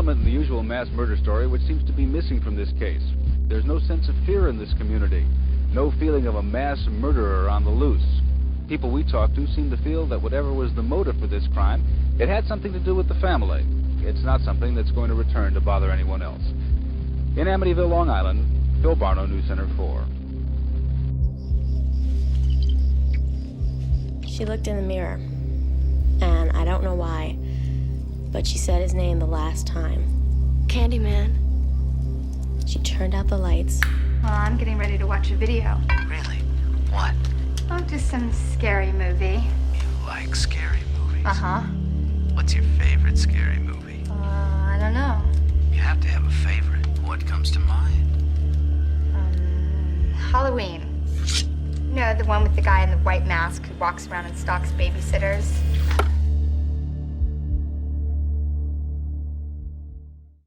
element in the usual mass murder story which seems to be missing from this case. There's no sense of fear in this community. No feeling of a mass murderer on the loose. People we talked to seem to feel that whatever was the motive for this crime, it had something to do with the family. It's not something that's going to return to bother anyone else. In Amityville, Long Island, Phil Barno, News Center 4. She looked in the mirror, and I don't know why, but she said his name the last time. Candyman. She turned out the lights. Well, I'm getting ready to watch a video. Really? What? Oh, just some scary movie. You like scary movies? Uh-huh. What's your favorite scary movie? I don't know. You have to have a favorite. What comes to mind? Halloween. No, the one with the guy in the white mask who walks around and stalks babysitters.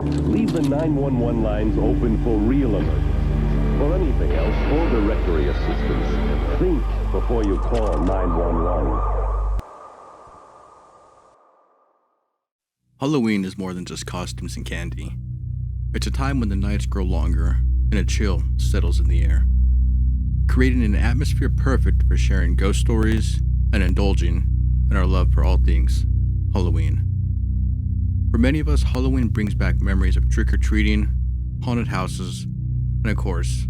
Leave the 911 lines open for real alerts. For anything else, or directory assistance, think before you call 911. Halloween is more than just costumes and candy. It's a time when the nights grow longer and a chill settles in the air, creating an atmosphere perfect for sharing ghost stories and indulging in our love for all things Halloween. For many of us, Halloween brings back memories of trick-or-treating, haunted houses, and of course,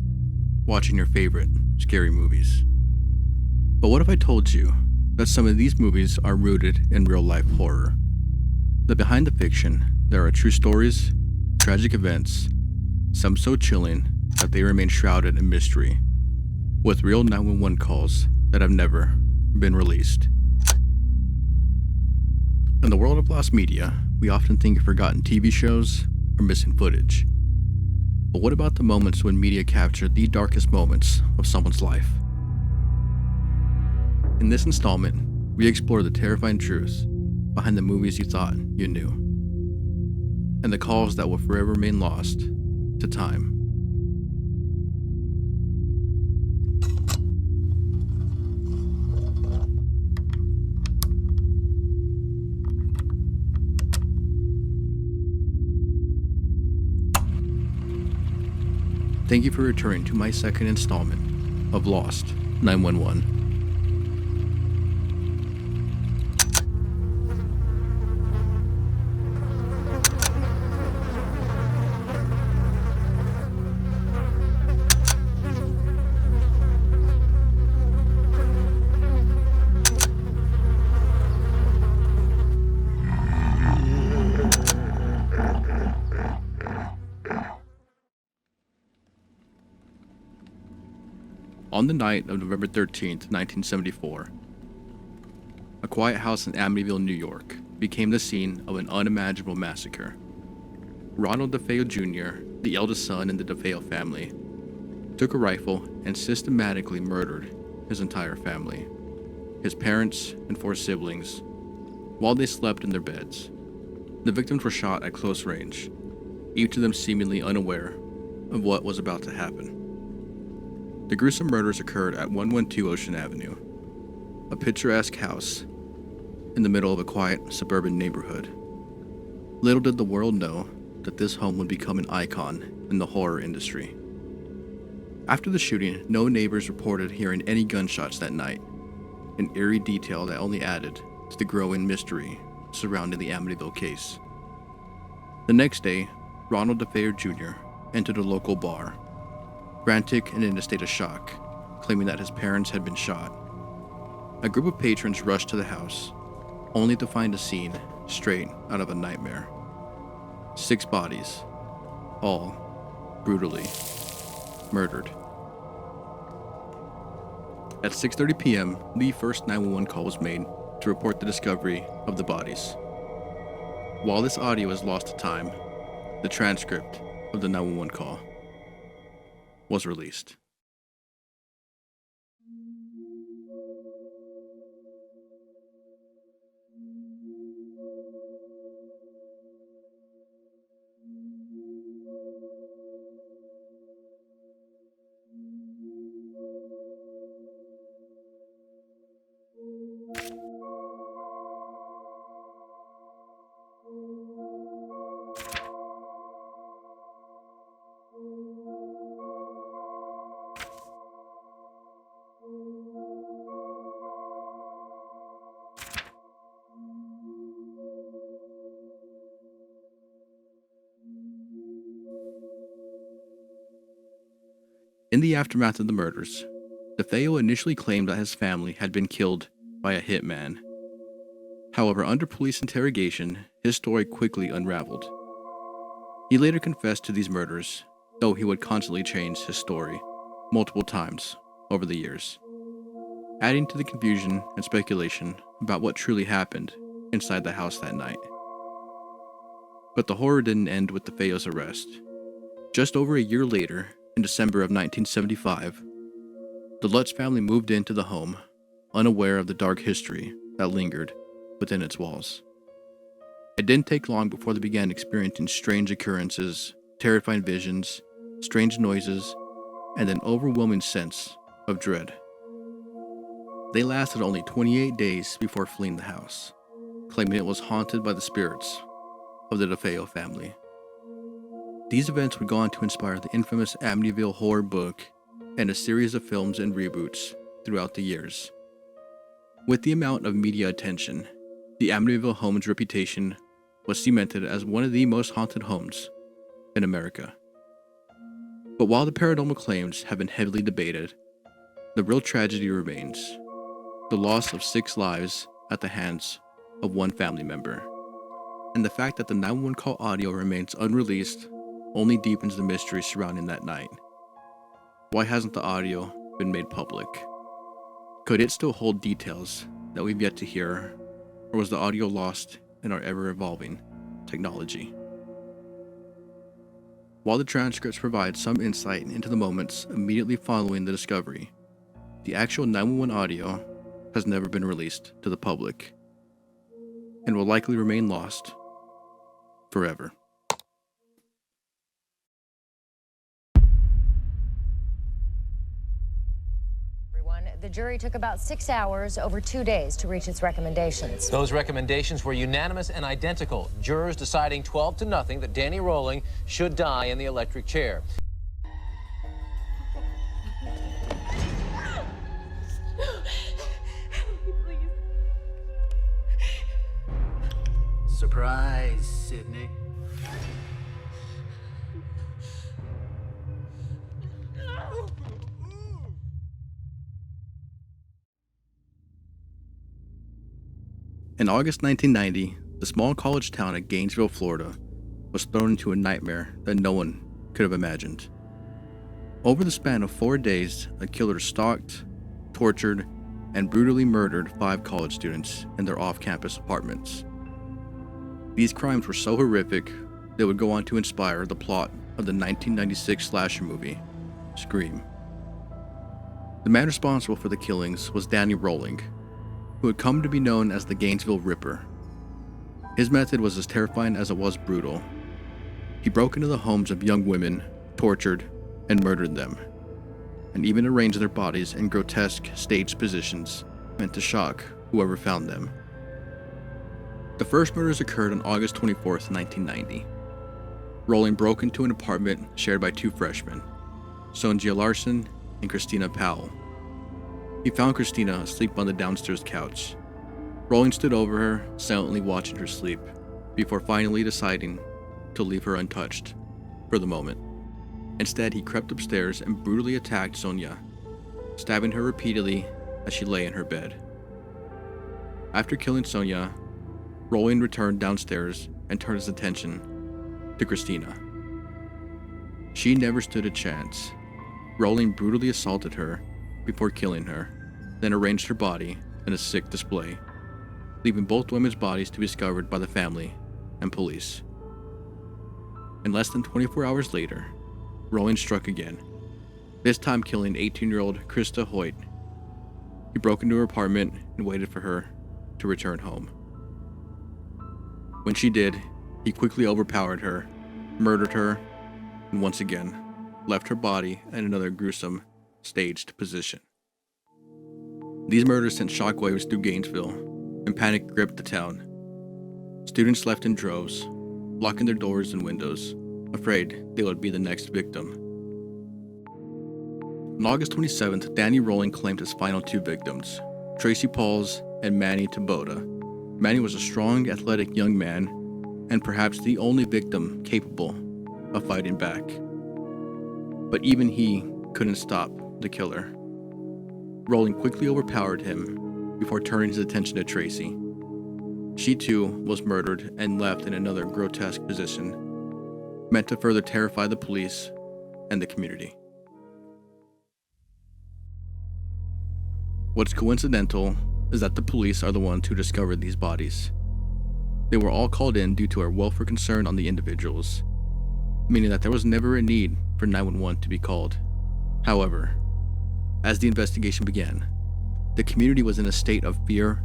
watching your favorite scary movies. But what if I told you that some of these movies are rooted in real-life horror? That behind the fiction, there are true stories, tragic events, some so chilling that they remain shrouded in mystery, with real 911 calls that have never been released. In the world of lost media, we often think of forgotten TV shows or missing footage. But what about the moments when media captured the darkest moments of someone's life? In this installment, we explore the terrifying truth behind the movies you thought you knew, and the calls that will forever remain lost to time. Thank you for returning to my second installment of Lost 911. On the night of November 13th, 1974, a quiet house in Amityville, New York, became the scene of an unimaginable massacre. Ronald DeFeo Jr., the eldest son in the DeFeo family, took a rifle and systematically murdered his entire family, his parents and 4 siblings, while they slept in their beds. The victims were shot at close range, each of them seemingly unaware of what was about to happen. The gruesome murders occurred at 112 Ocean Avenue, a picturesque house in the middle of a quiet suburban neighborhood. Little did the world know that this home would become an icon in the horror industry. After the shooting, no neighbors reported hearing any gunshots that night, an eerie detail that only added to the growing mystery surrounding the Amityville case. The next day, Ronald DeFeo Jr. entered a local bar, frantic and in a state of shock, claiming that his parents had been shot. A group of patrons rushed to the house, only to find a scene straight out of a nightmare. 6 bodies, all brutally murdered. At 6:30 p.m., the first 911 call was made to report the discovery of the bodies. While this audio is lost to time, the transcript of the 911 call was released. In the aftermath of the murders, DeFeo initially claimed that his family had been killed by a hitman. However, under police interrogation, his story quickly unraveled. He later confessed to these murders, though he would constantly change his story multiple times over the years, adding to the confusion and speculation about what truly happened inside the house that night. But the horror didn't end with DeFeo's arrest. Just over a year later, in December of 1975, the Lutz family moved into the home, unaware of the dark history that lingered within its walls. It didn't take long before they began experiencing strange occurrences, terrifying visions, strange noises, and an overwhelming sense of dread. They lasted only 28 days before fleeing the house, claiming it was haunted by the spirits of the DeFeo family. These events would go on to inspire the infamous Amityville horror book and a series of films and reboots throughout the years. With the amount of media attention, the Amityville home's reputation was cemented as one of the most haunted homes in America. But while the paranormal claims have been heavily debated, the real tragedy remains: the loss of 6 lives at the hands of one family member. And the fact that the 911 call audio remains unreleased only deepens the mystery surrounding that night. Why hasn't the audio been made public? Could it still hold details that we've yet to hear, or was the audio lost in our ever-evolving technology? While the transcripts provide some insight into the moments immediately following the discovery, the actual 911 audio has never been released to the public and will likely remain lost forever. The jury took about 6 hours over 2 days to reach its recommendations. Those recommendations were unanimous and identical. Jurors deciding 12-0 that Danny Rolling should die in the electric chair. Surprise, Sydney. In August 1990, the small college town of Gainesville, Florida, was thrown into a nightmare that no one could have imagined. Over the span of 4 days, a killer stalked, tortured, and brutally murdered 5 college students in their off-campus apartments. These crimes were so horrific, they would go on to inspire the plot of the 1996 slasher movie, Scream. The man responsible for the killings was Danny Rolling, who had come to be known as the Gainesville Ripper. His method was as terrifying as it was brutal. He broke into the homes of young women, tortured, and murdered them, and even arranged their bodies in grotesque staged positions meant to shock whoever found them. The first murders occurred on August 24th, 1990. Rolling broke into an apartment shared by 2 freshmen, Sonja Larson and Christina Powell. He found Christina asleep on the downstairs couch. Rolling stood over her, silently watching her sleep, before finally deciding to leave her untouched for the moment. Instead, he crept upstairs and brutally attacked Sonja, stabbing her repeatedly as she lay in her bed. After killing Sonja, Rolling returned downstairs and turned his attention to Christina. She never stood a chance. Rolling brutally assaulted her before killing her, then arranged her body in a sick display, leaving both women's bodies to be discovered by the family and police. And less than 24 hours later, Rolling struck again, this time killing 18-year-old Krista Hoyt. He broke into her apartment and waited for her to return home. When she did, he quickly overpowered her, murdered her, and once again, left her body in another gruesome, staged position. These murders sent shockwaves through Gainesville, and panic gripped the town. Students left in droves, locking their doors and windows, afraid they would be the next victim. On August 27th, Danny Rolling claimed his final 2 victims, Tracy Pauls and Manny Taboda. Manny was a strong, athletic young man, and perhaps the only victim capable of fighting back. But even he couldn't stop the killer. Rowling quickly overpowered him before turning his attention to Tracy. She too was murdered and left in another grotesque position, meant to further terrify the police and the community. What's coincidental is that the police are the ones who discovered these bodies. They were all called in due to a welfare concern on the individuals, meaning that there was never a need for 911 to be called. However, as the investigation began, the community was in a state of fear,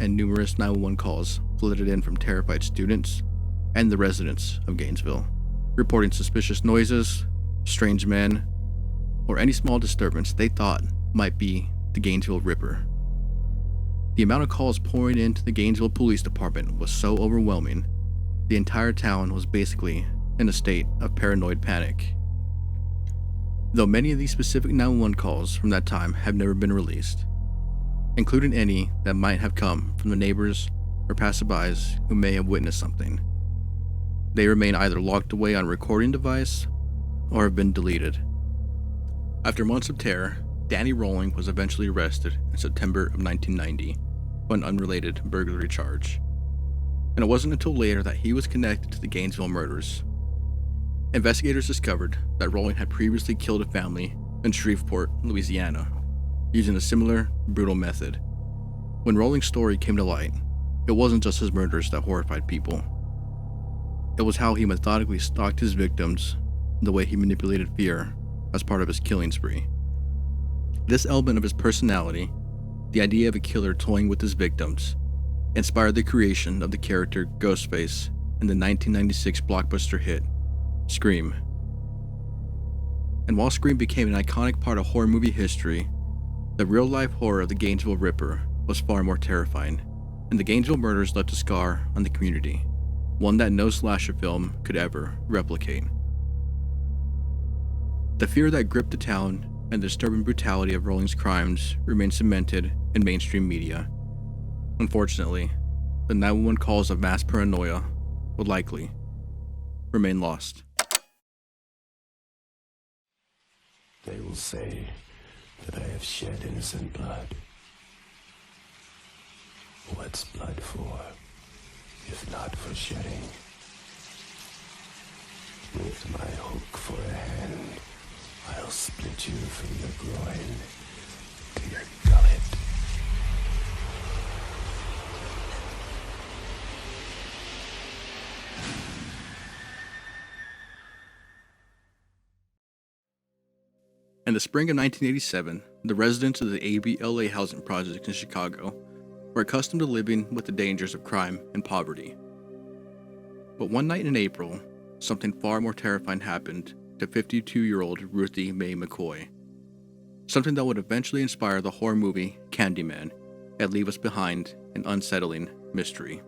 and numerous 911 calls flooded in from terrified students and the residents of Gainesville, reporting suspicious noises, strange men, or any small disturbance they thought might be the Gainesville Ripper. The amount of calls pouring into the Gainesville Police Department was so overwhelming, the entire town was basically in a state of paranoid panic. Though many of these specific 911 calls from that time have never been released, including any that might have come from the neighbors or passerbys who may have witnessed something, they remain either locked away on a recording device or have been deleted. After months of terror, Danny Rowling was eventually arrested in September of 1990 for an unrelated burglary charge, and it wasn't until later that he was connected to the Gainesville murders. Investigators discovered that Rowling had previously killed a family in Shreveport, Louisiana, using a similar, brutal method. When Rowling's story came to light, it wasn't just his murders that horrified people. It was how he methodically stalked his victims, and the way he manipulated fear as part of his killing spree. This element of his personality, the idea of a killer toying with his victims, inspired the creation of the character Ghostface in the 1996 blockbuster hit, Scream. And while Scream became an iconic part of horror movie history, the real-life horror of the Gainesville Ripper was far more terrifying, and the Gainesville murders left a scar on the community, one that no slasher film could ever replicate. The fear that gripped the town and the disturbing brutality of Rowling's crimes remained cemented in mainstream media. Unfortunately, the 911 calls of mass paranoia would likely remain lost. They will say that I have shed innocent blood. What's blood for, if not for shedding? With my hook for a hand, I'll split you from your groin to your gullet. In the spring of 1987, the residents of the ABLA housing project in Chicago were accustomed to living with the dangers of crime and poverty. But one night in April, something far more terrifying happened to 52-year-old Ruthie Mae McCoy. Something that would eventually inspire the horror movie Candyman and leave us behind an unsettling mystery.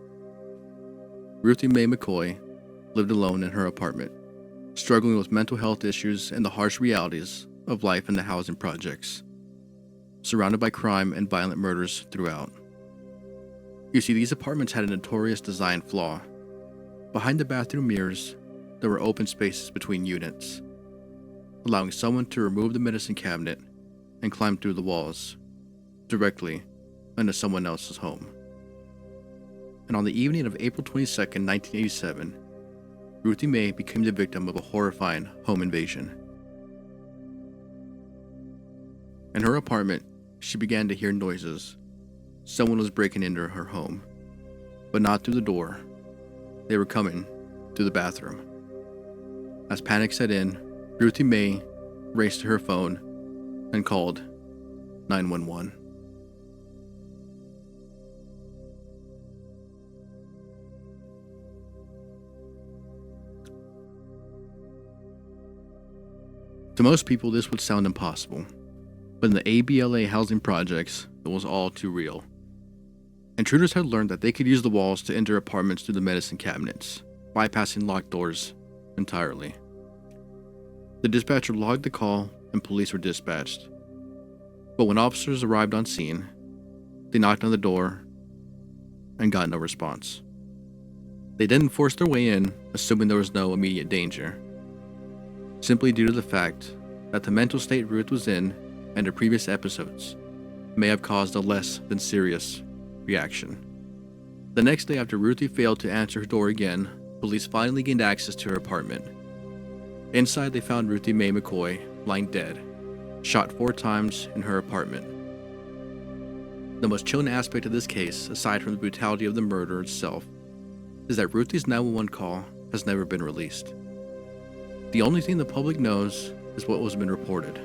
Ruthie Mae McCoy lived alone in her apartment, struggling with mental health issues and the harsh realities of life in the housing projects, surrounded by crime and violent murders throughout. You see, these apartments had a notorious design flaw. Behind the bathroom mirrors, there were open spaces between units, allowing someone to remove the medicine cabinet and climb through the walls, directly into someone else's home. And on the evening of April 22nd, 1987, Ruthie Mae became the victim of a horrifying home invasion. In her apartment, she began to hear noises. Someone was breaking into her home, but not through the door. They were coming through the bathroom. As panic set in, Ruthie Mae raced to her phone and called 911. To most people, this would sound impossible, but in the ABLA housing projects, it was all too real. Intruders had learned that they could use the walls to enter apartments through the medicine cabinets, bypassing locked doors entirely. The dispatcher logged the call and police were dispatched. But when officers arrived on scene, they knocked on the door and got no response. They didn't force their way in, assuming there was no immediate danger, simply due to the fact that the mental state Ruth was in and her previous episodes may have caused a less than serious reaction. The next day after Ruthie failed to answer her door again, police finally gained access to her apartment. Inside, they found Ruthie Mae McCoy lying dead, shot 4 times in her apartment. The most chilling aspect of this case, aside from the brutality of the murder itself, is that Ruthie's 911 call has never been released. The only thing the public knows is what was been reported.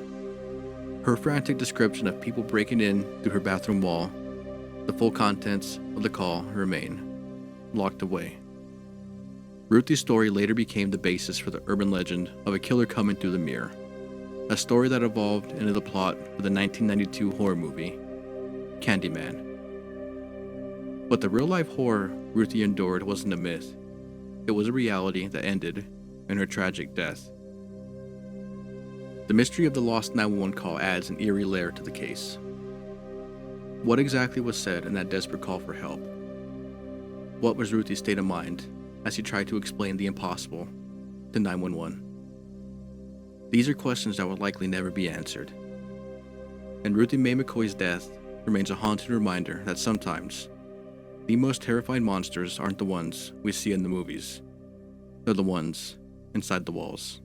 Her frantic description of people breaking in through her bathroom wall. The full contents of the call remain locked away. Ruthie's story later became the basis for the urban legend of a killer coming through the mirror, a story that evolved into the plot for the 1992 horror movie, Candyman. But the real-life horror Ruthie endured wasn't a myth. It was a reality that ended in her tragic death. The mystery of the lost 911 call adds an eerie layer to the case. What exactly was said in that desperate call for help? What was Ruthie's state of mind as she tried to explain the impossible to 911? These are questions that will likely never be answered. And Ruthie Mae McCoy's death remains a haunting reminder that sometimes the most terrifying monsters aren't the ones we see in the movies. They're the ones inside the walls.